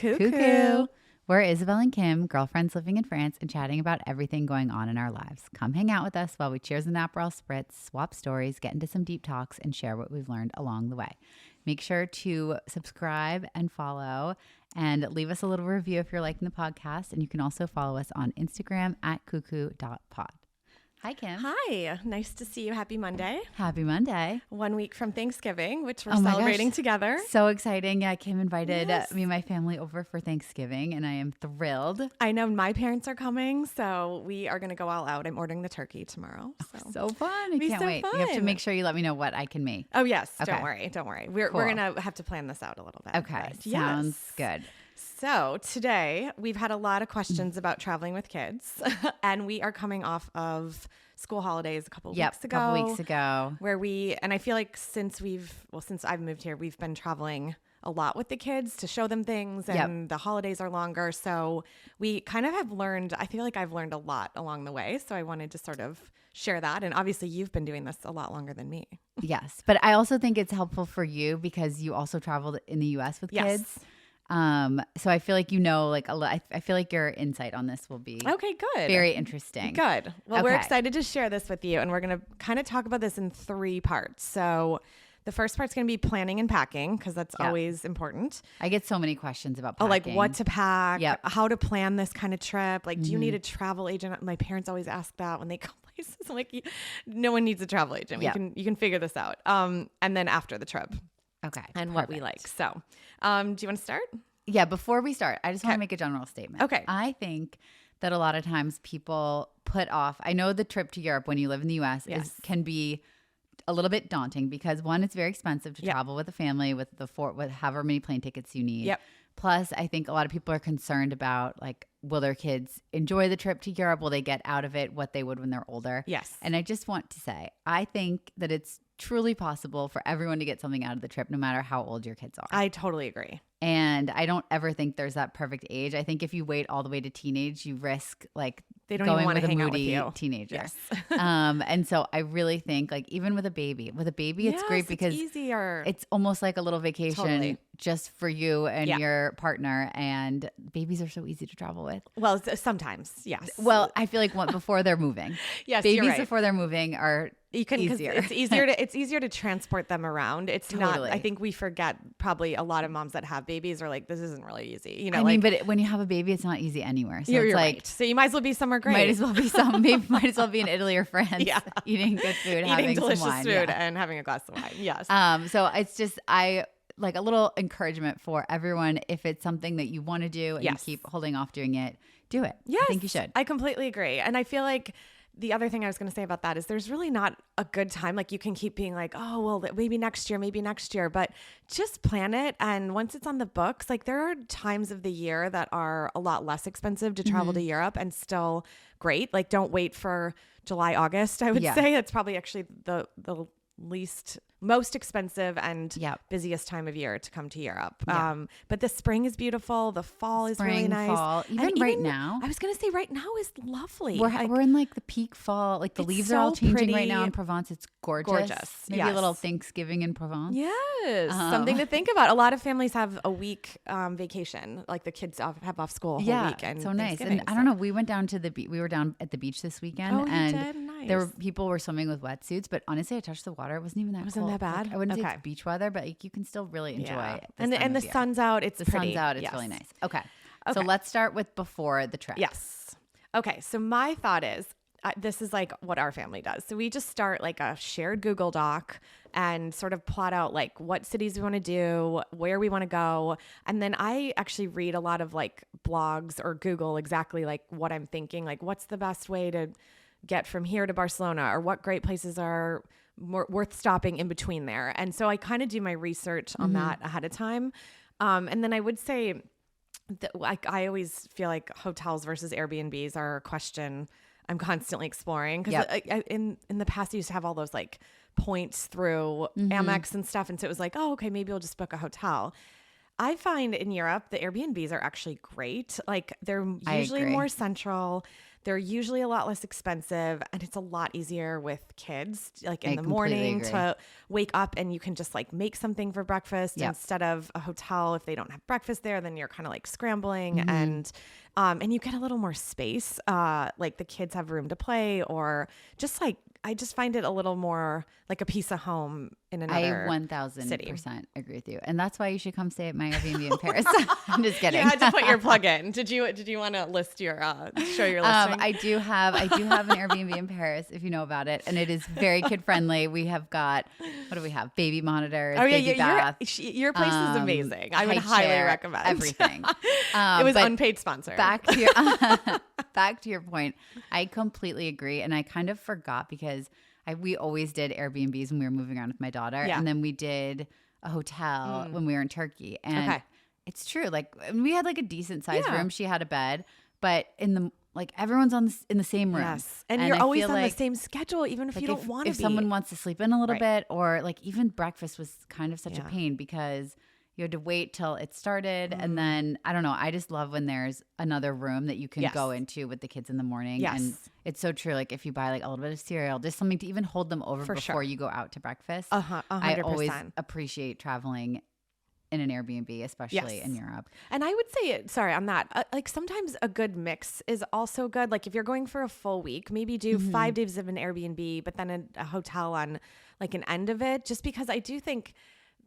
Cuckoo. We're Isabel and Kim, girlfriends living in France and chatting about everything going on in our lives. Come hang out with us while we cheers an Aperol Spritz, swap stories, get into some deep talks, and share what we've learned along the way. Make sure to subscribe and follow and leave us a little review if you're liking the podcast. And you can also follow us on Instagram at cuckoo.pod. Hi, Kim. Hi. Nice to see you. Happy Monday. Happy Monday. 1 week from Thanksgiving, which we're Oh my celebrating gosh. together. So exciting. Yeah, Kim invited Yes. me and my family over for Thanksgiving, and I am thrilled. I know my parents are coming, so we are going to go all out. I'm ordering the turkey tomorrow. So fun. I Be can't so wait. You have to fun. make sure you let me know what I can make. Oh, yes. Okay. Don't worry. We're Cool. going to have to plan this out a little bit. Okay. but Sounds yes. good. So today we've had a lot of questions about traveling with kids, and we are coming off of school holidays a couple weeks ago. Couple weeks ago. Where and I feel like since I've moved here, we've been traveling a lot with the kids to show them things, and the holidays are longer. So we kind of have learned, I feel like I've learned a lot along the way. So I wanted to sort of share that. And obviously you've been doing this a lot longer than me. Yes. But I also think it's helpful for you because you also traveled in the US with kids. So I feel like like a lot. I feel like your insight on this will be Okay, good. very interesting. Good. Well, we're Okay. excited to share this with you, and we're going to kind of talk about this in 3 parts. So the first part's going to be planning and packing, because that's always important. I get so many questions about Oh, packing. like what to pack, Yep. how to plan this kind of trip. Like, do you need a travel agent? My parents always ask that when they go places. I'm like, no one needs a travel agent. Yep. You can figure this out. And then after the trip Okay. and what we perfect. like. So, do you want to start? Yeah, before we start, I just want to Okay. make a general statement. Okay. I think that a lot of times people put off, I know the trip to Europe when you live in the US Yes. can be a little bit daunting because one, it's very expensive to Yep. travel with a family with with however many plane tickets you need. Yep. Plus, I think a lot of people are concerned about will their kids enjoy the trip to Europe? Will they get out of it what they would when they're older? Yes. And I just want to say, I think that it's truly possible for everyone to get something out of the trip, no matter how old your kids are. I totally agree. And I don't ever think there's that perfect age. I think if you wait all the way to teenage, you risk They don't going even want with to a hang out with moody you. teenager. Yes. And so I really think even with a baby, it's great because it's easier. it's almost like a little vacation Totally. just for you and Yeah. your partner. And babies are so easy to travel with. Well, sometimes, yes. Well, I feel like before they're moving, yes, you're babies right. before they're moving are You can 'cause easier. It's easier to transport them around. It's not. Totally. I think we forget. Probably a lot of moms that have babies are like, this isn't really easy. You know, I mean, but when you have a baby, it's not easy anywhere. So you're it's right. So you might as well be somewhere great. might as well be might as well be in Italy or France, Yeah. eating good food, eating having delicious some wine. food Yeah. and having a glass of wine. Yes. So it's just I like a little encouragement for everyone. If it's something that you want to do and Yes. you keep holding off doing it, do it. Yes, I think you should. I completely agree. And I feel like the other thing I was going to say about that is there's really not a good time. Like you can keep being like, oh, well, maybe next year, but just plan it. And once it's on the books, like there are times of the year that are a lot less expensive to travel to Europe and still great. Like don't wait for July, August, I would Yeah. say. It's probably actually the most expensive and Yep. busiest time of year to come to Europe. Yeah. But the spring is beautiful. The fall is really Spring, nice. fall, And even right now. I was going to say right now is lovely. We're in the peak fall. Like the It's leaves are all so changing right now pretty. in Provence. It's gorgeous. Gorgeous, Maybe a little yes. Thanksgiving in Provence. Yes, something to think about. A lot of families have a week vacation, like the kids have off school a whole Yeah, week. And so nice. And Thanksgiving, I don't know. We went down to the beach. We were down at the beach this weekend, Oh, you and did? Nice. there were people were swimming with wetsuits. But honestly, I touched the water. It wasn't even that. Wasn't cold. that bad? I wouldn't say Okay. it's beach weather, but you can still really enjoy Yeah. it. And the sun's out. It's The pretty. sun's out. It's Yes. really nice. Okay. So Okay. let's start with before the trip. Yes. Okay. So my thought is this is like what our family does. So we just start like a shared Google Doc and sort of plot out like what cities we want to do, where we want to go. And then I actually read a lot of like blogs or Google exactly like what I'm thinking, like what's the best way to get from here to Barcelona or what great places are more worth stopping in between there. And so I kind of do my research on that ahead of time. And then I would say that like I always feel like hotels versus Airbnbs are a question I'm constantly exploring because Yep. in the past I used to have all those like points through Amex and stuff, and so it was like, oh, okay, maybe we'll just book a hotel. I find in Europe the Airbnbs are actually great. Like they're I usually agree. more central. They're usually a lot less expensive, and it's a lot easier with kids. Like in I the completely morning agree. to wake up and you can just like make something for breakfast Yep. instead of a hotel. If they don't have breakfast there, then you're kind of like scrambling Mm-hmm. and you get a little more space. Like the kids have room to play, or just like I just find it a little more like a piece of home in I another 1000% agree with you. And that's why you should come stay at my Airbnb in Paris. I'm just kidding. You had to put your plug in. Did you want to list your show your listing? I do have an Airbnb in Paris if you know about it, and it is very kid friendly. We have got, what do we have? Baby monitors, baby bath. Your place is amazing. I would high highly chair, recommend everything. It was But unpaid sponsor. back to your point. I completely agree, and I kind of forgot because we always did Airbnbs when we were moving around with my daughter, Yeah. and then we did a hotel when we were in Turkey, and Okay. it's true. Like we had like a decent sized Yeah. room. She had a bed, but in the everyone's in the same room. Yes, and you're I always feel on the like, same schedule, even if you don't want to if be. someone wants to sleep in a little Right. bit, or like even breakfast was kind of such a Yeah. pain because you had to wait till it started. Mm. And then I don't know. I just love when there's another room that you can Yes. go into with the kids in the morning. Yes. And it's so true. Like if you buy like a little bit of cereal, just something to even hold them over For before sure. you go out to breakfast. 100%. I always appreciate traveling in an Airbnb, especially Yes. in Europe. And I would say, sorry, on that, like sometimes a good mix is also good. Like if you're going for a full week, maybe do 5 days of an Airbnb, but then a hotel on like an end of it, just because I do think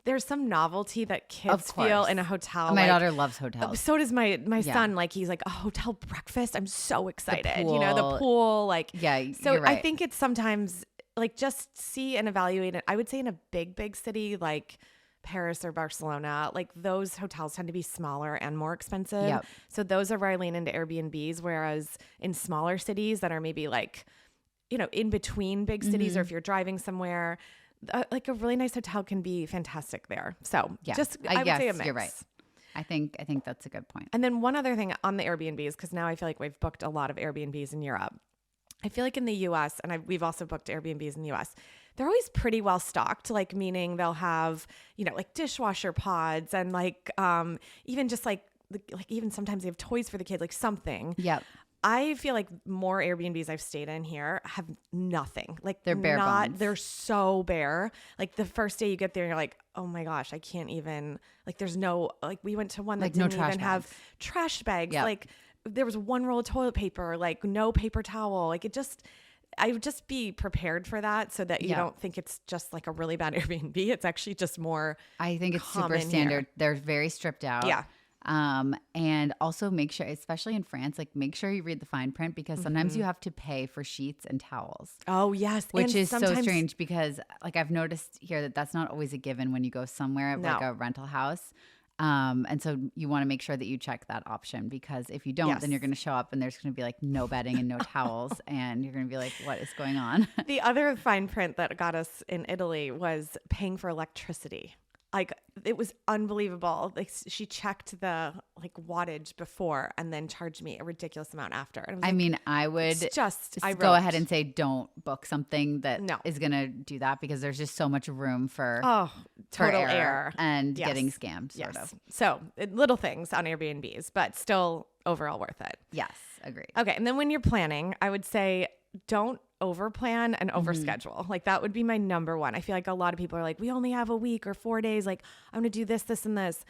there's some novelty that kids feel course. in a hotel. My like, daughter loves hotels. So does my Yeah. son. Like he's like, a hotel breakfast. I'm so excited. You know, pool. the pool. Like, Yeah, so you're I right. think it's sometimes like just see and evaluate it. I would say in a big city like Paris or Barcelona, like those hotels tend to be smaller and more expensive. Yep. So those are where I lean into Airbnbs. Whereas in smaller cities that are maybe like, you know, in between big cities, or if you're driving somewhere, like a really nice hotel can be fantastic there. So Yeah. just I would say a guess mix. you're right. I think that's a good point. And then one other thing on the Airbnbs, because now I feel like we've booked a lot of Airbnbs in Europe. I feel like in the US, and we've also booked Airbnbs in the US, they're always pretty well stocked, like meaning they'll have, you know, like dishwasher pods and like even just like even sometimes they have toys for the kids, like something. Yep. I feel like more Airbnbs I've stayed in here have nothing. Like They're bare bones. They're so bare. Like the first day you get there, you're like, oh my gosh, I can't even. Like there's no. Like we went to one that Like, no didn't trash even have bags. trash bags. Yep. Like there was one roll of toilet paper. Like no paper towel. Like it just. I would just be prepared for that so that you Yeah. don't think it's just like a really bad Airbnb. It's actually just more. I think it's super common here. standard. They're very stripped out. Yeah. And also make sure, especially in France, like make sure you read the fine print because sometimes you have to pay for sheets and towels, Oh yes, which and is so sometimes- strange because like I've noticed here that that's not always a given when you go somewhere like No. a rental house. And so you want to make sure that you check that option because if you don't, then Yes. you're going to show up and there's going to be like no bedding and no towels and you're going to be like, what is going on? The other fine print that got us in Italy was paying for electricity. Like it was unbelievable. Like she checked the like wattage before and then charged me a ridiculous amount after. And I mean, I would it's just I go wrote, ahead and say don't book something that No. is going to do that because there's just so much room for oh, for total error. and Yes. getting scammed sort Yes. of. So little things on Airbnbs, but still overall worth it. Yes, agreed. Okay. And then when you're planning, I would say don't over plan and over Mm-hmm. schedule. Like that would be my number one. I feel like a lot of people are like, we only have a week or 4 days. Like I'm going to do this, this, and this.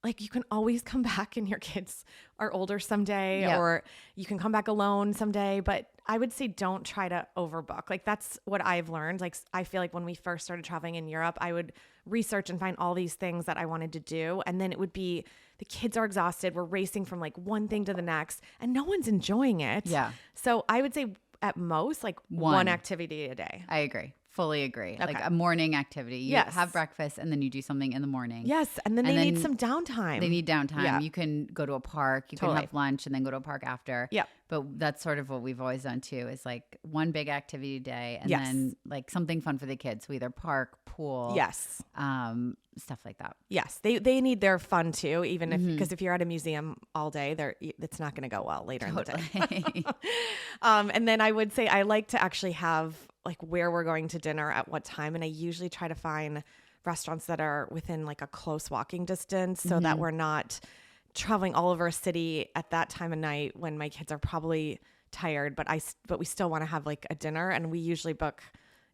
Like you can always come back and your kids are older someday, Yep. or you can come back alone someday. But I would say don't try to overbook. Like that's what I've learned. Like I feel like when we first started traveling in Europe, I would research and find all these things that I wanted to do. And then it would be the kids are exhausted. We're racing from like one thing to the next and no one's enjoying it. Yeah. So I would say at most like one activity a day. I agree. Fully agree. Like Okay. a morning activity. You Yes. have breakfast and then you do something in the morning. Yes. And then And they need then some downtime. They need downtime. Yeah. You can go to a park, you Totally. can have lunch and then go to a park after. Yeah. But that's sort of what we've always done too is like one big activity a day and Yes. then like something fun for the kids. So either park, pool, Yes. stuff like that. Yes. They need their fun too, even Mm-hmm. if, because if you're at a museum all day, it's not going to go well later in the day. Totally. And then I would say I like to actually have like where we're going to dinner at what time. And I usually try to find restaurants that are within like a close walking distance so that we're not traveling all over a city at that time of night when my kids are probably tired, but we still want to have like a dinner. And we usually book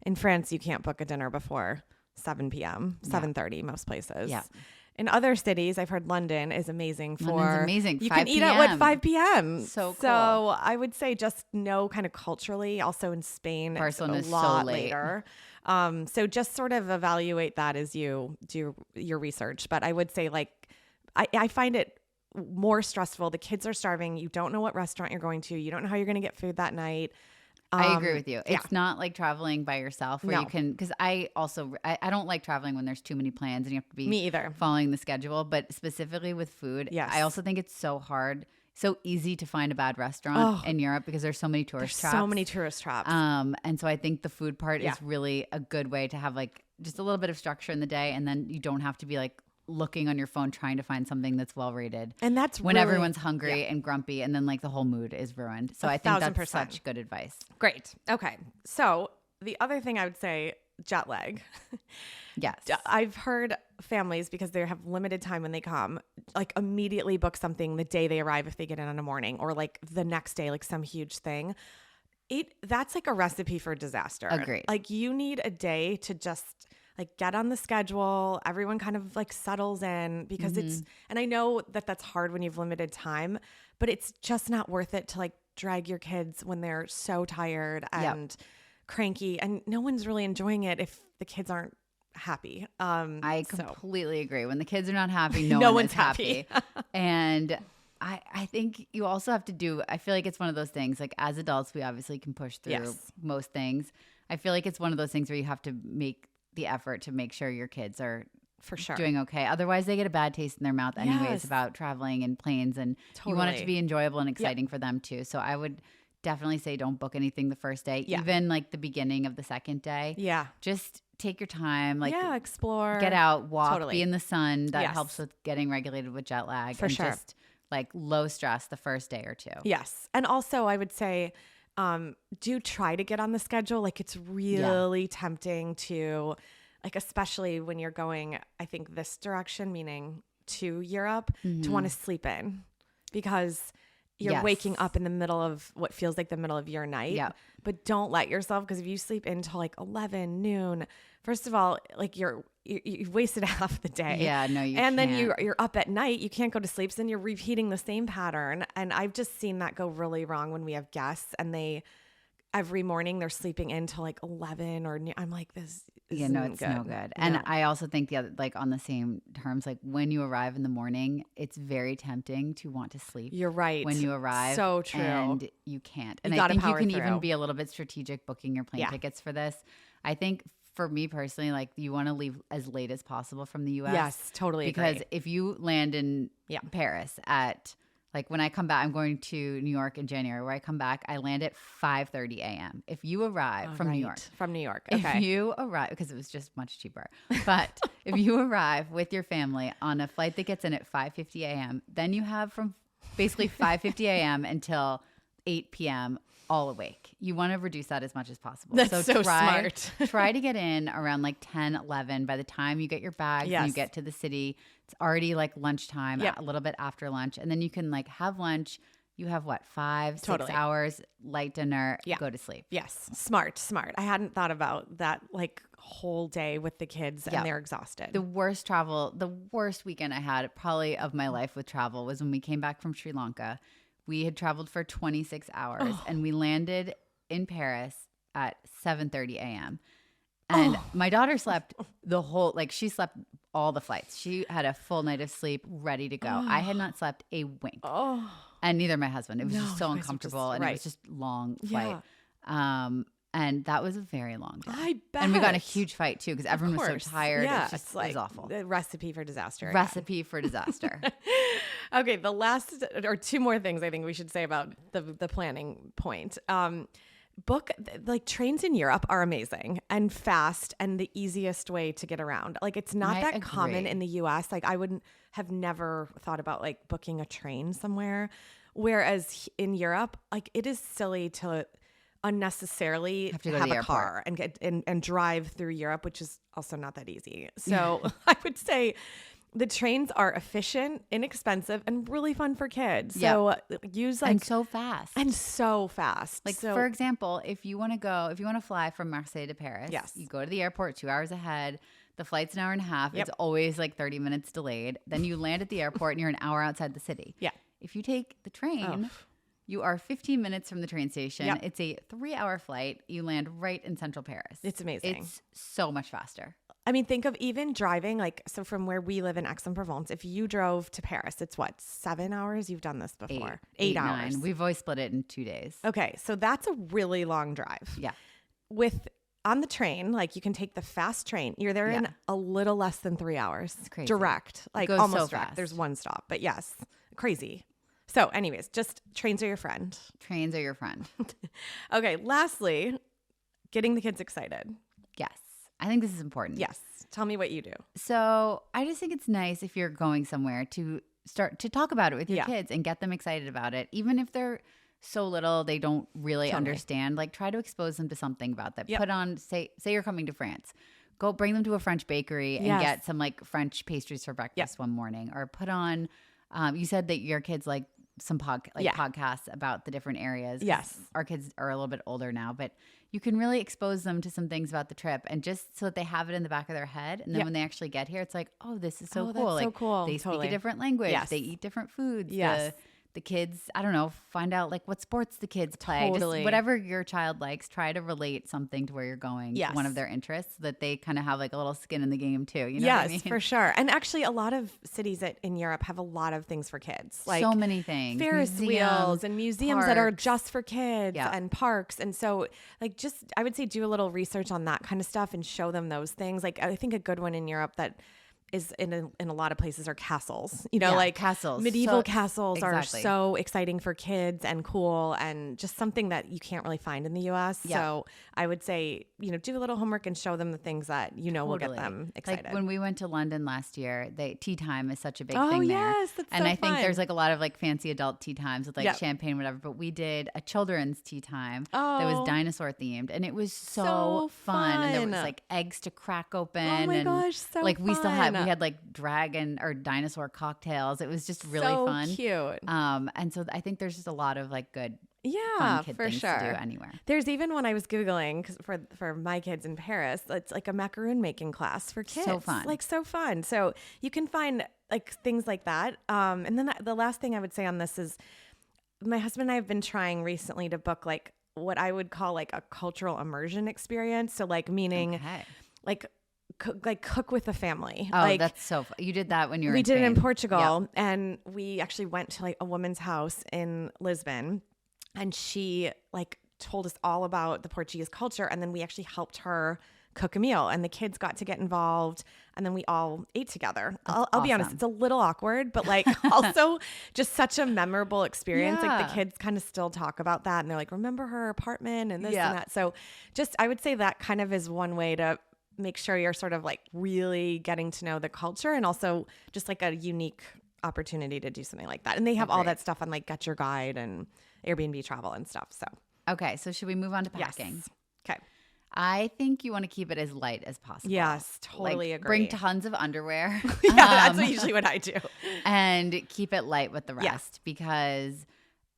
in France. You can't book a dinner before 7 p.m., 7:30 most places. Yeah. In other cities, I've heard London is amazing for London's amazing. You 5 can eat at what p.m. 5 p.m. So cool. So I would say just know kind of culturally. Also in Spain, Barcelona it's is a so lot late. later. So just sort of evaluate that as you do your research. But I would say like I find it more stressful. The kids are starving. You don't know what restaurant you're going to. You don't know how you're going to get food that night. I agree with you. yeah. It's not like traveling by yourself where No. you can, because I don't like traveling when there's too many plans and you have to be Me either. following the schedule. But specifically with food, Yes. I also think it's so hard, so easy to find a bad restaurant in Europe because there's so many tourist traps. So many tourist traps. And so I think the food part Yeah. is really a good way to have like just a little bit of structure in the day, and then you don't have to be like looking on your phone trying to find something that's well rated. And that's when really, everyone's hungry and grumpy, and then like the whole mood is ruined. So I think that's 1,000%. such good advice. Great. Okay. So the other thing I would say, jet lag. Yes. I've heard families, because they have limited time when they come, like immediately book something the day they arrive if they get in on a morning, or like the next day, like some huge thing. That's like a recipe for disaster. Agreed. Like you need a day to just like get on the schedule. Everyone kind of like settles in, because it's, and I know that that's hard when you've limited time, but it's just not worth it to like drag your kids when they're so tired and cranky, and no one's really enjoying it if the kids aren't happy. I so- completely agree. When the kids are not happy, no No one one's is happy. And I think you also have to do, I feel like it's one of those things, like as adults, we obviously can push through Yes. most things. I feel like it's one of those things where you have to make the effort to make sure your kids are For sure. doing okay. Otherwise, they get a bad taste in their mouth anyways Yes. about traveling and planes, and you want it to Totally. be enjoyable and exciting for them too. So I would definitely say don't book anything the first day, even like the beginning of the second day. Yeah. Just take your time, like yeah. Explore. get out, walk, Totally. be in the sun. That Yes. helps with getting regulated with jet lag. For and sure. Just like low stress the first day or two. Yes. And also I would say, do try to get on the schedule. Like it's really tempting to, like, especially when you're going, I think this direction, meaning to Europe, to want to sleep in, because you're Yes. waking up in the middle of what feels like the middle of your night. Yeah. But don't let yourself, because if you sleep until like 11 noon, first of all, like you've wasted half the day. Yeah, no, you and then can't. you're up at night, you can't go to sleep, so then you're repeating the same pattern. And I've just seen that go really wrong when we have guests, and every morning they're sleeping in till like 11 or I'm like, this Yeah, no, isn't it's no good. And No. I also think the other, like on the same terms, like when you arrive in the morning, it's very tempting to want to sleep. You're right. When you arrive. So true. And you can't. And You I gotta think you power can through. even be a little bit strategic booking your plane Yeah. tickets for this. I think for me personally, like you want to leave as late as possible from the US. Yes, totally Because agree. if you land in Yeah. Paris at, like when I come back, I'm going to New York in January. Where I come back, I land at 5:30 a.m. If you arrive from New York, From New York. if Okay. you arrive, because it was just much cheaper, but if you arrive with your family on a flight that gets in at 5:50 a.m., then you have from basically 5:50 a.m. until 8 p.m. all awake. You want to reduce that as much as possible. That's so smart. Try to get in around like 10, 11. By the time you get your bags and you Yes. get to the city, it's already like lunchtime, Yep. a little bit after lunch. And then you can like have lunch. You have what, 5, 6 Totally. hours, light dinner, Yeah. go to sleep. Yes. Smart. I hadn't thought about that like whole day with the kids Yeah. and they're exhausted. The worst weekend I had probably of my life with travel was when we came back from Sri Lanka. We had traveled for 26 hours and we landed in Paris at 7:30 a.m. And my daughter slept she slept all the flights. She had a full night of sleep ready to go. I had not slept a wink. oh, And neither my husband. It was No, just so you guys are uncomfortable just- and it right. was just long flight. And that was a very long day. I bet. And we got in a huge fight too because everyone was course. so tired. Yeah, it was just it's like it was awful. the recipe for disaster. again. Recipe for disaster. Okay, the last or two more things I think we should say about the planning point. Book like trains in Europe are amazing and fast and the easiest way to get around. Like it's not I that common agree. in the US. Like I wouldn't have never thought about like booking a train somewhere. Whereas in Europe, like it is silly to unnecessarily Have to go to have the a airport. car and get and drive through Europe, which is also not that easy. So I would say The trains are efficient, inexpensive, and really fun for kids. Yep. So use like And so fast. and so fast. Like, so, for example, if you want to fly from Marseille to Paris, Yes. you go to the airport 2 hours ahead. The flight's an hour and a half. Yep. It's always like 30 minutes delayed. Then you land at the airport and you're an hour outside the city. Yeah. If you take the train, you are 15 minutes from the train station. Yep. It's a 3-hour flight. You land right in central Paris. It's amazing. It's so much faster. I mean, think of even driving, like, so from where we live in Aix-en-Provence, if you drove to Paris, it's what, 7 hours? You've done this before. 8 hours. 9. We've always split it in 2 days. Okay, so that's a really long drive. Yeah. On the train, like you can take the fast train. You're there in a little less than 3 hours. It's crazy. Direct, like goes almost so direct. fast. There's one stop, but yes, crazy. So anyways, just trains are your friend. Trains are your friend. Okay, lastly, getting the kids excited. Yes. I think this is important. Yes. Tell me what you do. So I just think it's nice if you're going somewhere to start to talk about it with your Yeah. kids and get them excited about it. Even if they're so little, they don't really Totally. understand. Like, try to expose them to something about that. Yep. Put on, say you're coming to France. Go bring them to a French bakery and Yes. get some like French pastries for breakfast one morning. Or put on, you said that your kids like some podcasts about the different areas. 'Cause Yes. our kids are a little bit older now, but you can really expose them to some things about the trip, and just so that they have it in the back of their head. And then when they actually get here, it's like, oh, this is so Oh, cool. that's Like, so cool. they Totally. speak a different language. Yes. They eat different foods. Yes. The kids, I don't know, find out like what sports the kids play. Totally. Just whatever your child likes, try to relate something to where you're going, Yes. one of their interests, so that they kind of have like a little skin in the game too. You know Yes, what I mean? for sure. And actually, a lot of cities in Europe have a lot of things for kids. Like so many things. Ferris wheels and museums that are parks. just for kids Yeah. and parks. And so like just I would say do a little research on that kind of stuff and show them those things. Like I think a good one in Europe that is in a lot of places are castles. You know, Yeah, like castles. medieval So- castles exactly. are so exciting for kids and cool and just something that you can't really find in the US. Yeah. So I would say, do a little homework and show them the things that will get Totally. them excited. Like when we went to London last year, tea time is such a big Oh, thing there. yes, that's and so I think fun. there's like a lot of like fancy adult tea times with like Yep. champagne, whatever. But we did a children's tea time that Oh. was dinosaur themed, and it was so So fun. And there was fun. like eggs to crack open. Oh my and gosh, so like we still had fun. like dragon or dinosaur cocktails. It was just really so fun. cute. And so I think there's just a lot of like good Yeah, fun kid for things sure. to do anywhere. There's even one I was Googling 'cause for my kids in Paris. It's like a macaroon making class for kids. So fun. Like so fun. So you can find like things like that. And then the last thing I would say on this is my husband and I have been trying recently to book like what I would call like a cultural immersion experience. So like meaning Okay. like cook with the family. Oh, like, that's so fun. You did that when you were we in did it in Spain. Portugal, and we actually went to like a woman's house in Lisbon, and she like told us all about the Portuguese culture, and then we actually helped her cook a meal, and the kids got to get involved, and then we all ate together. I'll be honest, awesome. it's a little awkward, but like also just such a memorable experience. Like Yeah. the kids kind of still talk about that, and they're like, remember her apartment and this Yeah. and that. So just I would say that kind of is one way to make sure you're sort of like really getting to know the culture, and also just like a unique opportunity to do something like that. And they have all Agreed. that stuff on like Get Your Guide and Airbnb travel and stuff. So Okay, so should we move on to packing? yes. Okay. I think you want to keep it as light as possible. Yes, totally Like, agree. Bring tons of underwear. Yeah, that's um, usually what I do. and keep it light with the Yeah. rest because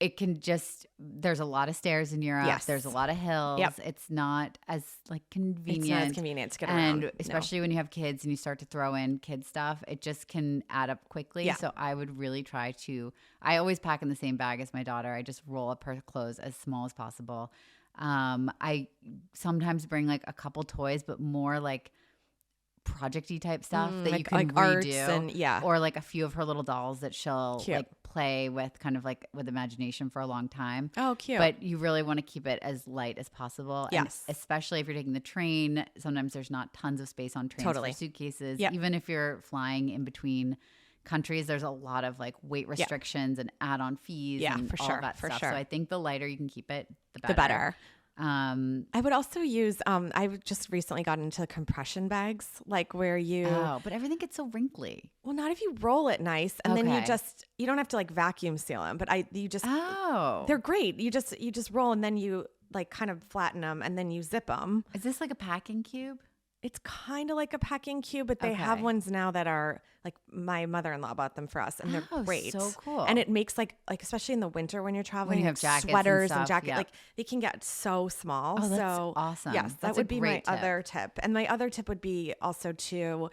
it can just there's a lot of stairs in Europe. Yes. There's a lot of hills. Yep. It's not as like convenient. It's not as convenient to get around. And No. especially when you have kids and you start to throw in kid stuff, it just can add up quickly. Yeah. So I would really try to I always pack in the same bag as my daughter. I just roll up her clothes as small as possible. I sometimes bring like a couple toys, but more like projecty type stuff that you can like arts redo, and yeah. or like a few of her little dolls that she'll Cute. like play with, kind of like with imagination for a long time. Oh, cute. But you really want to keep it as light as possible. And Yes. especially if you're taking the train, sometimes there's not tons of space on trains Totally. for suitcases. Yep. Even if you're flying in between countries, there's a lot of like weight restrictions and add-on fees Yeah, and for all sure, that for stuff. sure. So I think the lighter you can keep it, the better. the better. I I would also use I've just recently gotten into compression bags, like where you but everything gets so wrinkly. well, not if you roll it nice and then Okay. you don't have to like vacuum seal them, but you just Oh. they're great. You just roll and then you like kind of flatten them and then you zip them. Is this like a packing cube? It's kind of like a packing cube, but they have Okay. ones now that are like my mother-in-law bought them for us, and they're Oh, great. so cool. And it makes like especially in the winter when you're traveling, you have like, jackets and sweaters stuff, and jacket, yep. like they can get so small. Oh, that's so awesome. yes, that That's a would be my great tip. other tip. And my other tip would be also to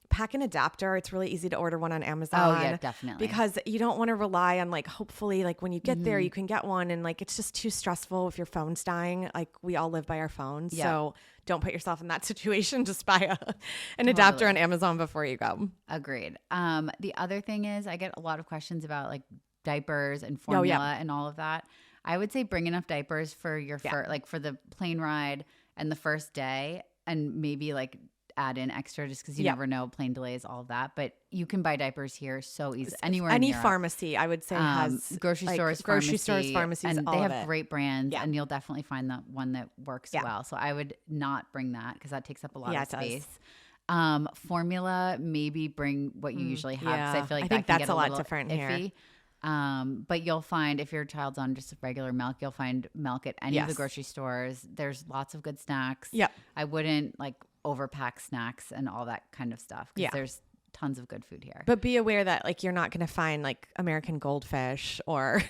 pack an adapter. It's really easy to order one on Amazon. Oh, yeah, definitely. Because you don't want to rely on like, hopefully like when you get there, you can get one, and like, it's just too stressful if your phone's dying. Like we all live by our phones. Yeah. So don't put yourself in that situation. Just buy an adapter on Amazon before you go. Agreed. The other thing is I get a lot of questions about like diapers and Oh, yeah. formula and all of that. I would say bring enough diapers for your like for the plane ride and the first day, and maybe like add in extra just because you Yeah. never know, plane delays, all of that. But you can buy diapers here so easy anywhere. Any in Europe. pharmacy, I would say, has grocery like, stores, pharmacies, and all they of have it. great brands, Yeah. and you'll definitely find the one that works Yeah. well. So I would not bring that because that takes up a lot Yeah, of it does. space. Formula, maybe bring what you usually have because I yeah. feel like I that think can that's get a lot little different here. iffy. But you'll find if your child's on just regular milk, you'll find milk at any of the Yes. grocery stores. There's lots of good snacks. Yep. I wouldn't like overpack snacks and all that kind of stuff because Yeah. there's tons of good food here. But be aware that like you're not going to find like American goldfish or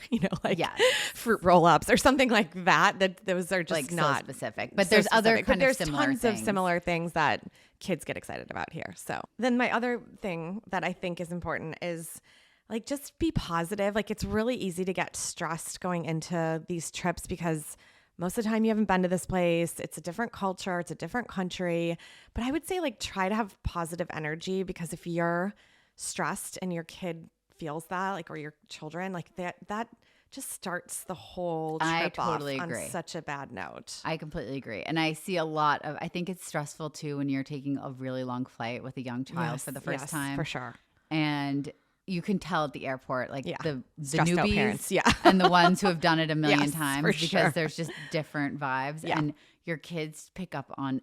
like Yes. fruit roll-ups or something like that. That those are just like not so specific, but so there's other specific. But kind there's of similar tons things. of similar things that kids get excited about here. So then my other thing that I think is important is like just be positive. Like it's really easy to get stressed going into these trips because most of the time you haven't been to this place. It's a different culture, it's a different country. But I would say like try to have positive energy, because if you're stressed and your kid feels that, like, or your children, like that just starts the whole trip I totally off agree. on such a bad note. I completely agree. And I see I think it's stressful too when you're taking a really long flight with a young child Yes, for the first yes, time. for sure. And you can tell at the airport, like Yeah. the Stressed out newbies parents, yeah. and the ones who have done it a million Yes, times for because sure. there's just different vibes. Yeah. And your kids pick up on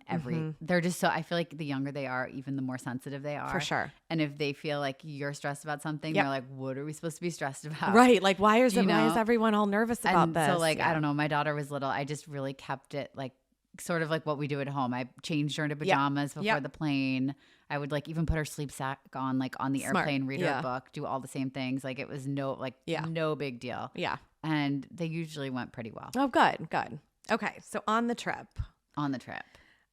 they're just so, I feel like the younger they are, even the more sensitive they are. For sure. And if they feel like you're stressed about something, Yep. they're like, what are we supposed to be stressed about? Right. Like why is You why is know? everyone all nervous about And this? so like, Yeah. I don't know, my daughter was little. I just really kept it like sort of like what we do at home. I changed her into pajamas before Yep. the plane. I would like even put her sleep sack on like on the Smart. airplane, read her Yeah. a book, do all the same things. Like it was no big deal. Yeah. And they usually went pretty well Oh, good. Good. Okay. So on the trip, on the trip.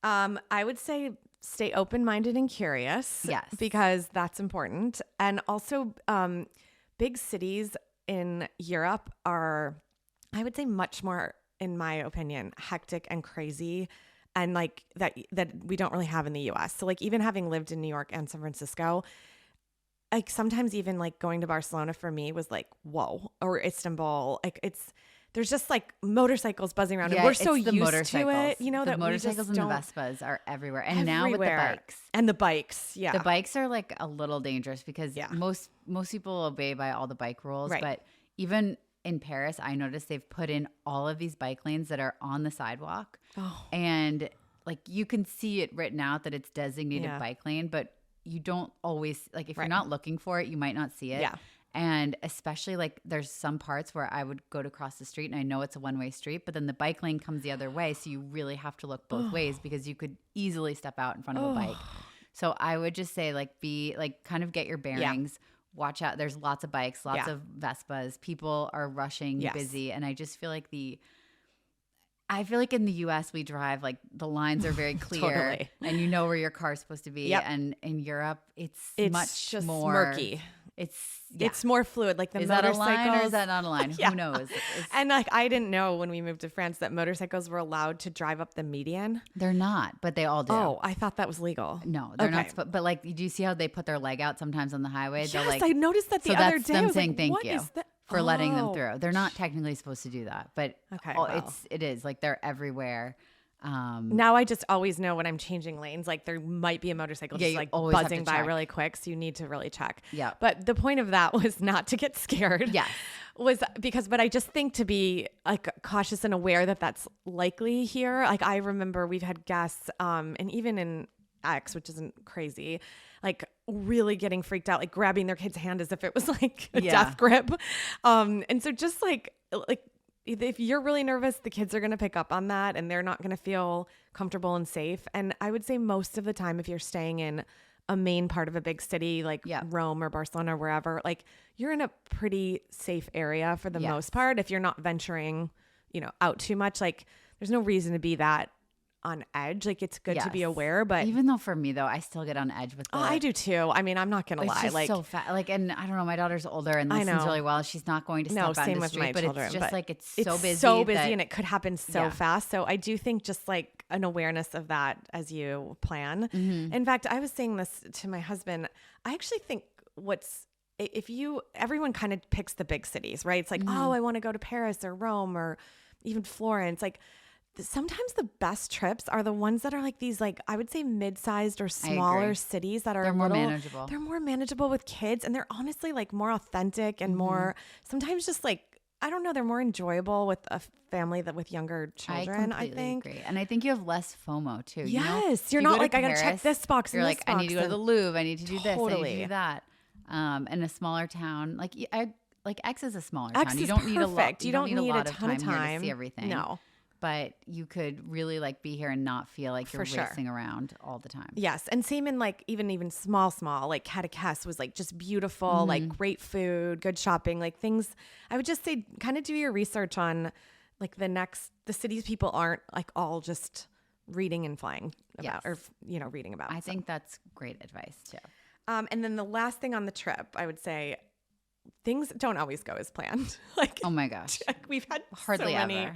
I would say stay open-minded and curious. Yes. Because that's important. And also, big cities in Europe are, I would say, much more, in my opinion, hectic and crazy, and like that we don't really have in the US. So like even having lived in New York and San Francisco, like sometimes even like going to Barcelona for me was like, whoa, or Istanbul. Like there's just like motorcycles buzzing around, and we're so it's the used to motorcycles. it, you know, the that motorcycles we just and the don't. Vespas are everywhere. And now with the Everywhere. bikes. And the bikes, yeah. The bikes are like a little dangerous because Yeah. most people obey by all the bike rules. Right. But even in Paris, I noticed they've put in all of these bike lanes that are on the sidewalk. Oh. And like you can see it written out that it's designated Yeah. bike lane, but you don't always like if Right. you're not looking for it, you might not see it. Yeah. And especially like there's some parts where I would go to cross the street and I know it's a one-way street, but then the bike lane comes the other way. So you really have to look both ways because you could easily step out in front of a bike. So I would just say like be like kind of get your bearings. Watch out. There's lots of bikes, lots Yeah. of Vespas. People are rushing, Yes. busy. And I just feel like in the US we drive like the lines are very clear Totally. and you know where your car's supposed to be. Yep. And in Europe it's much just more murky. It's more fluid. Like the is that a motorcycles. line or is that not a line? Yeah. Who knows? It's- And like I didn't know when we moved to France that motorcycles were allowed to drive up the median. they're not, but they all do. Oh, I thought that was legal. No, they're Okay. not. But like, do you see how they put their leg out sometimes on the highway? Yes, They're like, I noticed that the so other that's day. I them was saying like, thank what you is that? for letting them Oh. through. They're not technically supposed to do that, but Okay, wow. it is like they're everywhere. Now I just always know when I'm changing lanes, like there might be a motorcycle Yeah, just you like always have buzzing to by check. really quick. So you need to really check. Yeah. But the point of that was not to get scared. Yes. But I just think to be like cautious and aware that that's likely here. Like I remember we've had guests, and even in X, which isn't crazy, like really getting freaked out, like grabbing their kid's hand as if it was like a Yeah. death grip. And so just like if you're really nervous, the kids are going to pick up on that and they're not going to feel comfortable and safe. And I would say most of the time, if you're staying in a main part of a big city like Rome or Barcelona or wherever, like you're in a pretty safe area for the most part. If you're not venturing, out too much, like there's no reason to be that on edge. Like it's good to be aware, but even though for me though, I still get on edge with I do too. I mean, I'm not gonna lie. Just like so fast. Like, and I don't know, my daughter's older and listens really well. She's not going to step out in the street, but it's just like it's so busy and it could happen so fast. So I do think just like an awareness of that as you plan. In fact, I was saying this to my husband. I actually think everyone kind of picks the big cities, right? It's like, oh, I want to go to Paris or Rome or even Florence. Like sometimes the best trips are the ones that are like these, like I would say mid-sized or smaller cities that are more manageable. They're more manageable with kids, and they're honestly like more authentic and more sometimes just like, I don't know, they're more enjoyable with a family that with younger children. I think agree. And I think you have less FOMO too. Yes, you're not like, I gotta check this box. You're like, I need to go to the Louvre. I need to do this. I need to do that. In a smaller town, like X is a smaller town. You don't need a lot. You don't need a lot of time here to see everything. No. But you could really like be here and not feel like you're racing around all the time. Yes. And same in like even small, like Catequest was like just beautiful, like great food, good shopping, like things. I would just say kind of do your research on like the cities people aren't like all just reading and flying about or, reading about. I think that's great advice too. And then the last thing on the trip, I would say things don't always go as planned. Like, oh my gosh, we've had hardly so many. ever.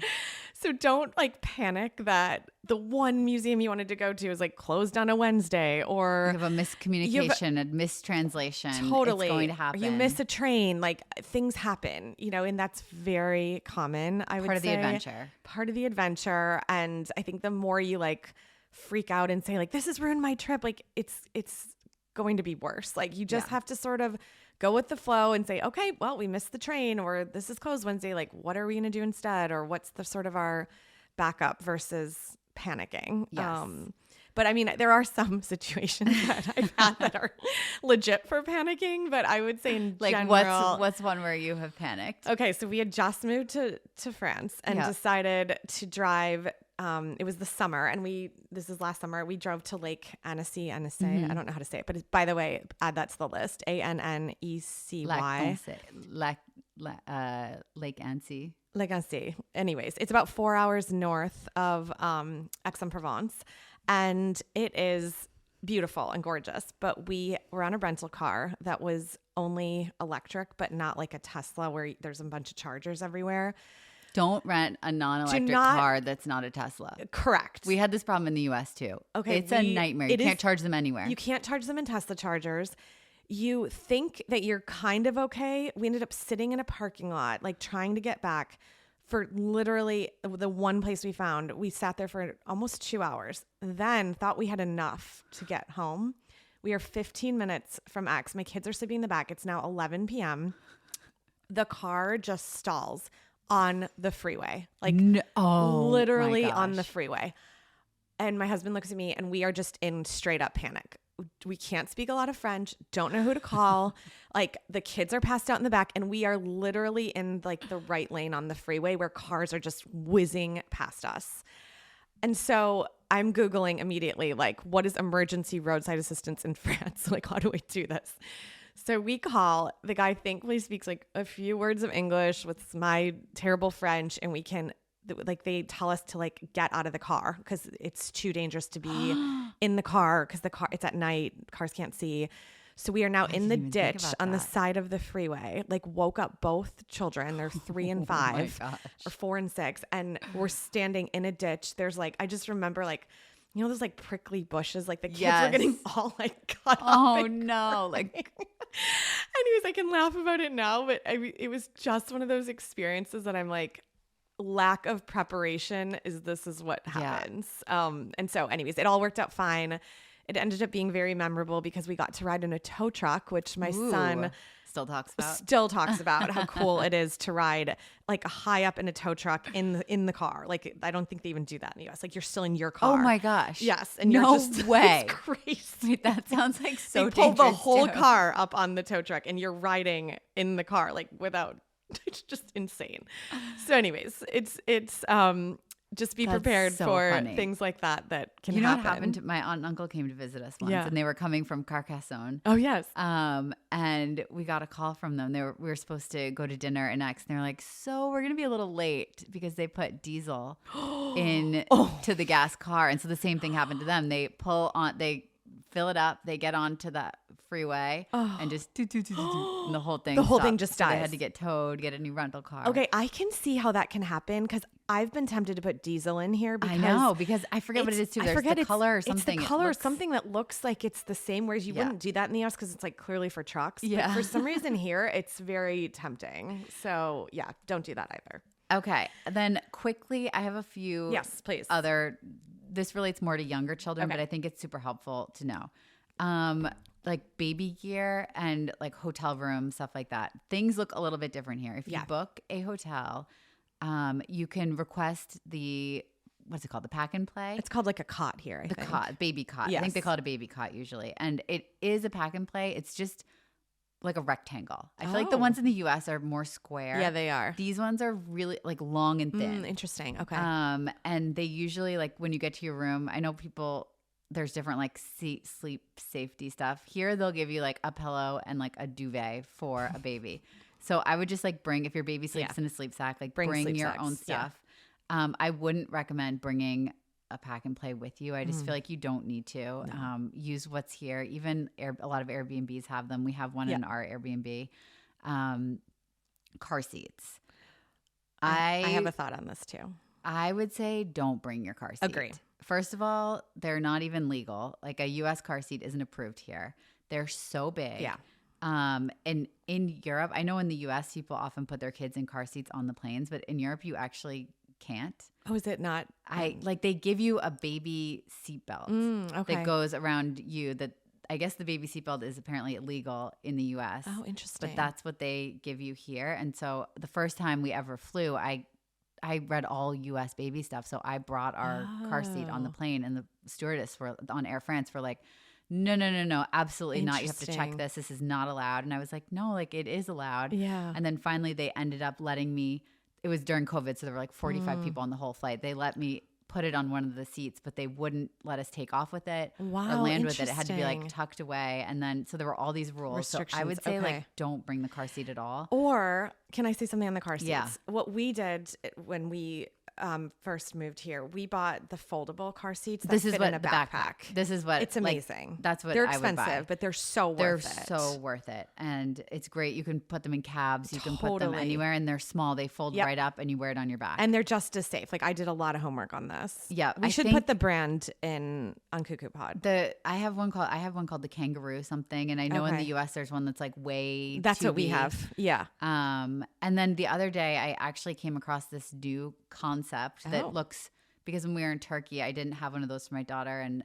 So don't like panic that the one museum you wanted to go to is like closed on a Wednesday, or you have a miscommunication, a mistranslation. Totally, it's going to happen. Or you miss a train. Like things happen, and that's very common. I would say part of the adventure. Part of the adventure, and I think the more you like freak out and say like this has ruined my trip, like it's going to be worse. Like you just have to sort of go with the flow and say, okay, well, we missed the train, or this is closed Wednesday. Like, what are we going to do instead? Or what's the sort of our backup versus panicking? Yes. But I mean, there are some situations that I've had that are legit for panicking, but I would say in general. What's one where you have panicked? Okay. So we had just moved to France and decided to drive. It was the summer, and this is last summer, we drove to Lake Annecy. I don't know how to say it, but by the way, add that to the list. Annecy. Lake Annecy. Lake Annecy. Anyways, it's about 4 hours north of Aix-en-Provence, and it is beautiful and gorgeous. But we were on a rental car that was only electric, but not like a Tesla where there's a bunch of chargers everywhere. Don't rent a non-electric car that's not a Tesla. Correct. We had this problem in the US too. Okay. It's a nightmare. You can't charge them anywhere. You can't charge them in Tesla chargers. You think that you're kind of okay. We ended up sitting in a parking lot, like trying to get back for literally the one place we found. We sat there for almost 2 hours, then thought we had enough to get home. We are 15 minutes from X. My kids are sleeping in the back. It's now 11 p.m. The car just stalls on the freeway, like literally on the freeway. And my husband looks at me and we are just in straight up panic. We can't speak a lot of French, don't know who to call. Like the kids are passed out in the back and we are literally in like the right lane on the freeway where cars are just whizzing past us. And so I'm Googling immediately, like, what is emergency roadside assistance in France? Like, how do I do this? So we call, the guy thankfully speaks like a few words of English with my terrible French, and we can, like, they tell us to like get out of the car because it's too dangerous to be in the car because it's at night, cars can't see. So we are now in the ditch on the side of the freeway, like woke up both children. They're 3 and 5 or 4 and 6. And we're standing in a ditch. There's like, I just remember like, those like prickly bushes, like the kids were getting all like cut off. Oh no. Like, anyways, I can laugh about it now, but it was just one of those experiences that I'm like, lack of preparation this is what happens. And so anyways, it all worked out fine. It ended up being very memorable because we got to ride in a tow truck, which my son still talks about how cool it is to ride like high up in a tow truck in the car. Like I don't think they even do that in the US. Like you're still in your car. Oh my gosh. Yes. And you're just way. It's crazy. Wait, that sounds like so they pull dangerous the whole too. car up on the tow truck and you're riding in the car like without It's just insane. So anyways, it's just be That's prepared so for funny. things like that can You know happen. what happened to my aunt and uncle came to visit us once, Yeah. and they were coming from Carcassonne. Oh, yes. And we got a call from them. We were supposed to go to dinner at Next, and they're like, "So we're gonna be a little late because they put diesel in to the gas car." And so the same thing happened to them. They fill it up, they get onto the freeway, and just and the whole thing. The whole thing stopped. just So they dies. had to get towed, get a new rental car. Okay, I can see how that can happen because I've been tempted to put diesel in here. Because I know, because I forget what it is too. I There's forget the color or something. It's the It color or looks- something that looks like it's the same, whereas you Yeah. wouldn't do that in the US because it's like clearly for trucks. Yeah. But for some reason here, it's very tempting. So yeah, don't do that either. Okay. Then quickly, I have a few Yes, please. this relates more to younger children, Okay. but I think it's super helpful to know. Like baby gear and like hotel room, stuff like that. Things look a little bit different here. If you Yeah. book a hotel, you can request what's it called? The pack and play? It's called like a cot here, I The think. cot, baby cot. I think Yes. they call it a baby cot usually. And it is a pack and play. It's just like a rectangle. I feel like the Oh. ones in the US are more square. Yeah, they are. These ones are really like long and thin. Interesting. Okay. And they usually, like when you get to your room, I know there's different like sleep safety stuff. Here they'll give you like a pillow and like a duvet for a baby. So I would just like if your baby sleeps in a sleep sack, like bring sleep your sacks, own yeah. stuff. I wouldn't recommend bringing a pack and play with you. I just feel like you don't need to. Use what's here. Even a lot of Airbnbs have them. We have one in our Airbnb. Car seats. I have a thought on this too. I would say don't bring your car seat. Agree. First of all, they're not even legal. Like a U.S. car seat isn't approved here. They're so big. Yeah. And in Europe, I know in the U.S. people often put their kids in car seats on the planes, but in Europe you actually can't. Oh, is it not? They give you a baby seatbelt Okay. that goes around you. That I guess the baby seatbelt is apparently illegal in the U.S. Oh, interesting. But that's what they give you here. And so the first time we ever flew, I read all U.S. baby stuff. So I brought our car seat on the plane, and the stewardess on Air France were like, no, absolutely not. You have to check Interesting. this. This is not allowed. And I was like, no, like it is allowed. Yeah. And then finally they ended up letting me, it was during COVID. So there were like 45 people on the whole flight. They let me put it on one of the seats, but they wouldn't let us take off with it or Wow, land with it. It had to be like interesting. tucked away. And then, so there were all these rules. So I would Restrictions, say okay. like, don't bring the car seat at all. Or can I say something on the car seats? Yeah. What we did when we first moved here, we bought the foldable car seats. That This is fit what in a the backpack. This is what It's like, amazing. that's what they're I would buy. expensive, but they're so They're worth it. so worth it. And it's great. You can put them in cabs. You can put them Totally. anywhere, and they're small. They fold Yep. right up and you wear it on your back. And they're just as safe. Like I did a lot of homework on this. Yeah, we I should think- put the brand in on Cuckoo Pod. I have one called the Kangaroo something. And I know in the Okay. US there's one that's like way That's too what we big. have. Yeah. And then the other day I actually came across this new concept Oh. that looks, because when we were in Turkey, I didn't have one of those for my daughter, and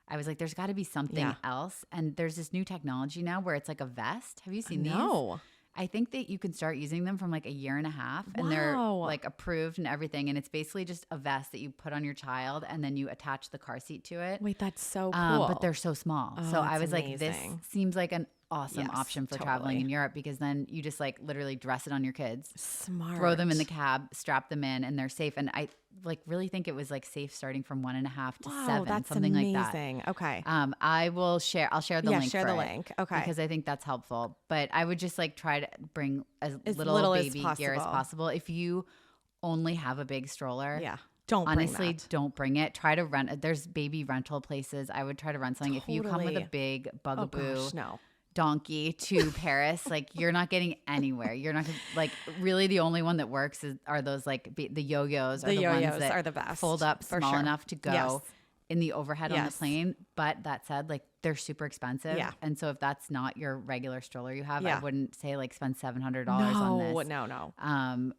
I was like, there's got to be something Yeah. else. And there's this new technology now where it's like a vest. Have you seen these? No. I think that you can start using them from like a year and a half, and they're Wow. like approved and everything. And it's basically just a vest that you put on your child, and then you attach the car seat to it. Wait, that's so cool. But they're so small. Oh, so I that's was like, this amazing. seems like an awesome Yes, option for traveling totally. in Europe, because then you just like literally dress it on your kids, smart. throw them in the cab, strap them in, and they're safe. And I like really think it was like safe starting from 1.5 to Wow, 7, that's something like that. amazing. Okay. I'll share the link. share for the it, link. Okay. because I think that's helpful. But I would just like try to bring as little little as baby gear as possible. possible. If you only have a big stroller, Yeah. Don't honestly, bring that. don't bring it. Try to rent. There's baby rental places. I would try to rent something. If you come with a Totally. big Oh bugaboo gosh, no. donkey to Paris, like you're not getting anywhere. You're not gonna, like, really the only one that works are those like the yo-yos. The are the yo-yos ones that are the best, fold up for small sure. enough to go Yes. in the overhead on the Yes. plane. But that said, like they're super expensive. Yeah. And so if that's not your regular stroller you have, Yeah. I wouldn't say like spend $700 on this. No.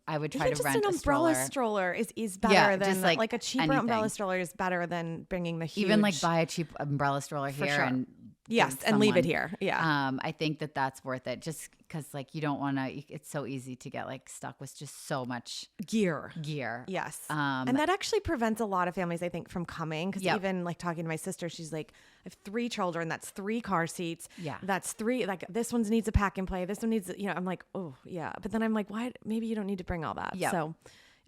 I would try Even to just rent an a umbrella stroller. stroller is better Yeah, than just, like, like, a cheaper anything. umbrella stroller is better than bringing the huge. Even like buy a cheap umbrella stroller For here sure. and Yes, give and leave it someone. here. Yeah. I think that that's worth it just because like you don't want to, it's so easy to get like stuck with just so much Gear. gear. Yes. Um, And that actually prevents a lot of families, I think, from coming. Because Yep. even like talking to my sister, she's like, I have 3 children. That's 3 car seats. Yeah. That's 3. Like this one needs a pack and play. This one needs, I'm like, oh, yeah. But then I'm like, why? Maybe you don't need to bring all that. Yep. So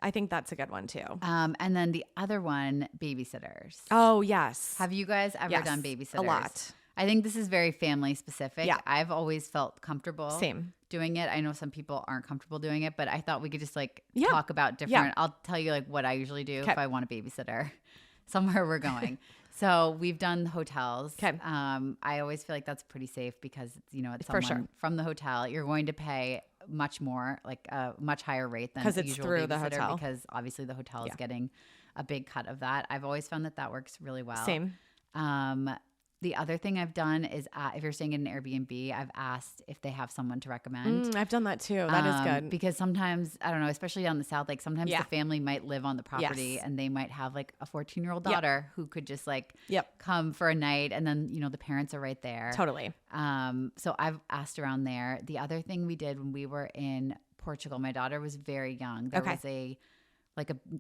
I think that's a good one too. and then the other one, babysitters. Oh, yes. Have you guys ever Yes, done babysitters? a lot. I think this is very family specific. Yeah. I've always felt comfortable Same. doing it. I know some people aren't comfortable doing it, but I thought we could just like Yeah. talk about different. I'll tell you like what I usually do Okay. if I want a babysitter somewhere we're going. So we've done hotels. Okay. I always feel like that's pretty safe because it's For someone sure. from the hotel. You're going to pay much more, like a much higher rate than 'Cause a it's usual through the babysitter hotel. because obviously the hotel is Yeah. getting a big cut of that. I've always found that works really well. Same. The other thing I've done is if you're staying in an Airbnb, I've asked if they have someone to recommend. I've done that too. That is good. Because sometimes, I don't know, especially down the South, like sometimes Yeah. the family might live on the property Yes. and they might have like a 14-year-old Yep. daughter who could just like Yep. come for a night and then, the parents are right there. Totally. So I've asked around there. The other thing we did when we were in Portugal, my daughter was very young. There Okay. was a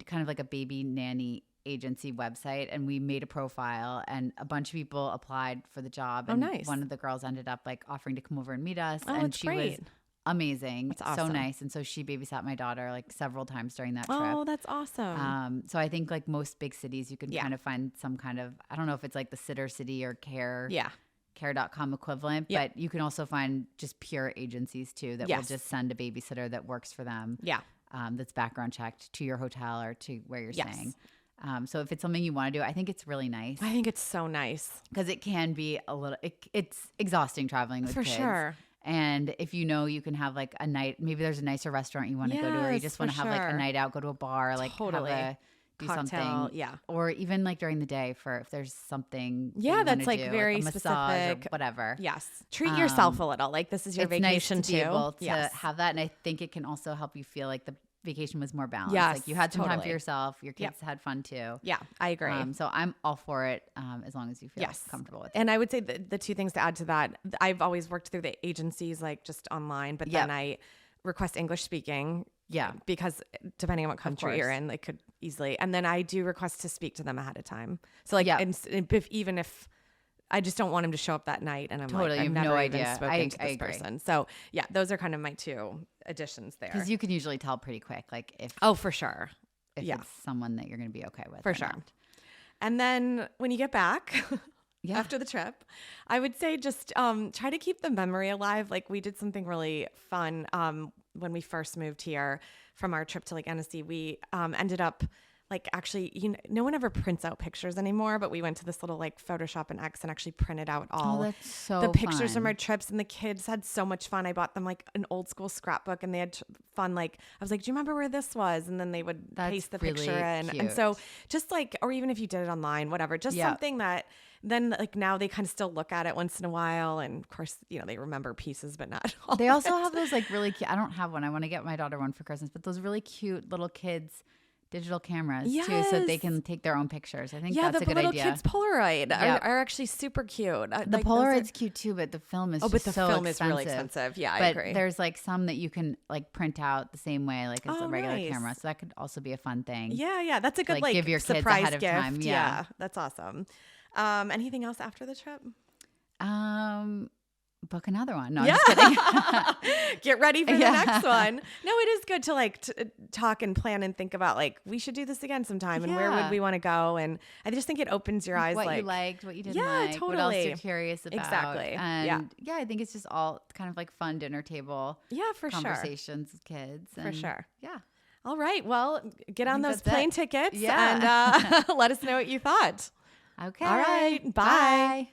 kind of like a baby nanny agency website, and we made a profile and a bunch of people applied for the job. And nice. one of the girls ended up like offering to come over and meet us. Oh, and that's she was great. amazing. That's So awesome. nice. And so she babysat my daughter like several times during that trip. Oh, that's awesome. So I think like most big cities, you can Yeah. kind of find some kind of, I don't know if it's like the Sitter City or yeah. care.com equivalent, Yep. but you can also find just pure agencies too that will Yes. just send a babysitter that works for them. Yeah. That's background checked to your hotel or to where you're Yes. staying. So if it's something you want to do, I think it's really nice I think it's so nice. because it can be a little, it's exhausting traveling with For kids. sure. And if you can have like a night, maybe there's a nicer restaurant you want to go to, or you Yes, just for want to have like a sure. night out, go to a bar, like Totally. do Cocktail, something. yeah. Or even like during the day for if there's something. that Yeah, you that's wanna like do, very a massage specific. or whatever. Yes. Treat yourself a little. Like this is your It's nice vacation to be too. able to Yes. have that, and I think it can also help you feel like the vacation was more balanced. Yes, Like you had some time for totally. yourself. Your Yep. kids had fun too. Yeah, I agree. So I'm all for it as long as you feel Yes. comfortable with it. And I would say the 2 things to add to that, I've always worked through the agencies like just online, but then Yep. I request English speaking Yeah. because depending on what country you're course. in, they could easily. And then I do request to speak to them ahead of time. So like, Yeah. even if I just don't want him to show up that night and I'm Totally, like, you I've have no never even idea. spoken I to this agree. person. So yeah, those are kind of my 2 additions there. Because you can usually tell pretty quick, like if Oh, for sure. yeah. it's someone that you're going to be okay with. For or sure. not. And then when you get back Yeah. after the trip, I would say just try to keep the memory alive. Like we did something really fun when we first moved here from our trip to like Annecy. We ended up like actually, no one ever prints out pictures anymore, but we went to this little like Photoshop and X and actually printed out all that's so the pictures from fun. our trips, and the kids had so much fun. I bought them like an old school scrapbook and they had fun. Like I was like, do you remember where this was? And then they would That's paste the really picture in. cute. And so just like, or even if you did it online, whatever, just Yeah. something that then like now they kind of still look at it once in a while. And of course, they remember pieces, but not all. They of also it. have those like really cute. I don't have one. I want to get my daughter one for Christmas, but those really cute little kids digital cameras too, so that they Yes. can take their own pictures. I think Yeah, that's the a good little idea. kids Polaroid Yep. are actually super cute. The Polaroid's cute too, but the film is Oh, but just the so film expensive. is really expensive. Yeah, I But agree. there's like some that you can like print out the same way like as a Oh, regular nice. camera, so that could also be a fun thing. Yeah, that's a good like, like give your kids surprise ahead of gift. time, yeah. That's awesome. Anything else after the trip? Book another one. No, I'm just kidding. Get ready for the Yeah. next one. No, it is good to like talk and plan and think about like we should do this again sometime and where would Yeah. we want to go. And I just think it opens your eyes. What like you liked, what you didn't Yeah, like, what else totally. you're curious about. Exactly. And yeah, I think it's just all kind of like fun dinner table yeah, for sure. conversations with kids. For and sure. Yeah. All right. Well, get on think those that's plane it. tickets Yeah. and let us know what you thought. Okay. All right. Bye. Bye.